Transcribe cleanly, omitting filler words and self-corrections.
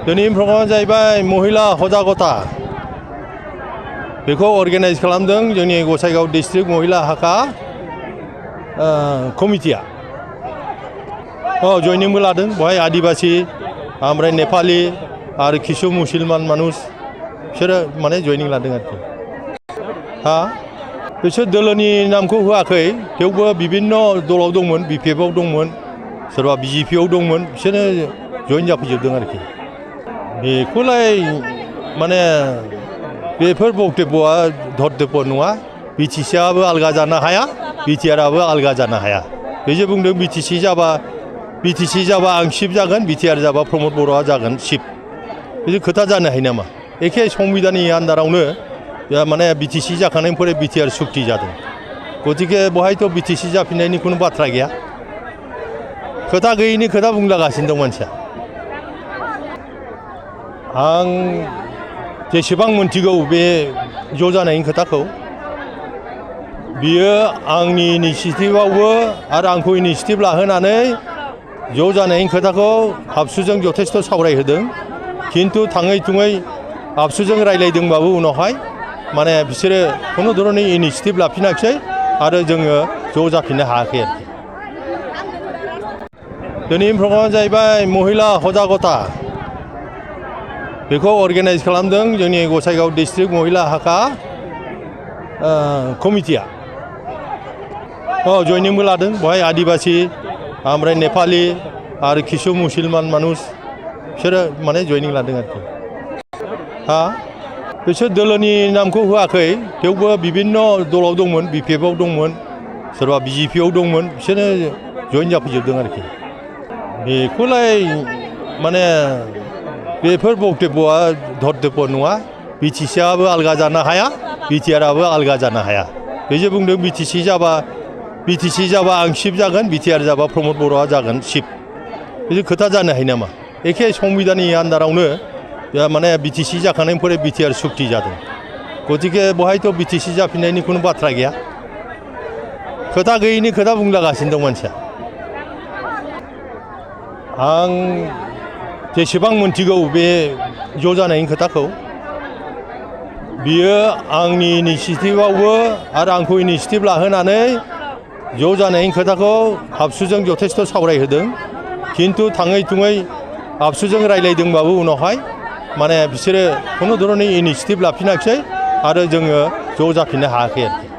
दिनैनि प्रग्रामा जाहैबाय महिला सजागता बेखौ अर्गेनाइज खालामदों जोंनि गसाइगाव डिस्ट्रिक्ट महिला हाका कमिटिया जयनिंबो लादों बेवहाय आदिबासी ओमफ्राय नेपाली आरो किसु मुसलमान मानुस बिसोरो माने जयनिं लादों आरोखि बिसोर दोलोनि नामखौ होआखै थेवबो बिभिन्न दलाव दंमोन बिपिएफआव दंमोन सोरबा बिजेपिआव दंमोन बिसोरनो जयन जाफैजोबदों आरोखि बेखौलाय माने बेफोर बक्तब्यआ धर्तब्य नङा बिटिसिआबो आलगा जानो हाया बिटिआरआबो आलगा जानो हाया बे जे बुंदों बिटिसि जाबा आं चिफ जागोन बिटिआर जाबा प्रमद बर'आ जागोन चिफ बिदि खोथा जानो हायो नामा एखे संबिधाननि आन्दारावनो माने बिटिसि जाखांनायनिफ्राय बिटिआर सुक्ति जादों गतिके बहायथ' बिटिसि जाफिननायनि खुनु बाथ्रा गैया खोथा गैयैनि खोथा बुंलागासिनो दं मानसिया आं जेसेबां मोनथिगौ बे ज' जानायनि खोथाखौ बियो आंनि इनिसियेटिभआवबो आरो आंखौ इनिसियेटिभ लाहोनानै ज' जानायनि खोथाखौ आबसुजों जथेस्थ' सावरायहोदों खिन्थु थाङै थुङै आबसुजों रायलायदोंबाबो उनावहाय माने बिसोरो खुनु धरननि इनिसियेटिभ लाफिनाखिसै आरो जोङो ज' जाफिननो हायाखै आरोखि दिनैनि प्रग्रामा जाहैबाय महिला सजागता बेखौ अर्गेनाइज खालामदों जोंनि गसाइगाव डिस्ट्रिक्ट महिला हाका कमिटिया जयनिंबो लादों बेवहाय आदिबासी ओमफ्राय नेपाली आरो किसु मुसलमान मानुस बिसोरो माने जयनिं लादों आरोखि बिसोर दोलोनि नामखौ होआखै थेवबो बिभिन्न दलाव दंमोन बिपिएफआव दंमोन सोरबा बिजेपिआव दंमोन बिसोरनो जयन जाफैजोबदों आरोखि बेखौलाय माने बेफोर बक्तब्यआ धर्तब्य नङा बिटिसिआबो आलगा जानो हाया बिटिआरआबो आलगा जानो हाया बे जे बुंदों बिटिसि जाबा आं चिफ जागोन बिटिआर जाबा प्रमद बर'आ जागोन चिफ बिदि खोथा जानो हायो नामा एखे संबिधाननि आन्दारावनो माने बिटिसि जाखांनायनिफ्राय बिटिआर सुक्ति जादों गतिके बहायथ' बिटिसि जाफिननायनि खुनु बाथ्रा गैया खोथा गैयैनि खोथा बुंलागासिनो दं मानसिया आं जेसेबां मोनथिगौ बे ज' जानायनि खोथाखौ बियो आंनि इनिसियेटिभआवबो आरो आंखौ इनिसियेटिभ लाहोनानै ज' जानायनि खोथाखौ आबसुजों जथेस्थ' सावरायहोदों खिन्थु थाङै थुङै आबसुजों रायलायदोंबाबो उनावहाय माने बिसोरो खुनु धरननि इनिसियेटिभ लाफिनाखिसै आरो जोङो ज' जाफिननो हायाखै आरोखि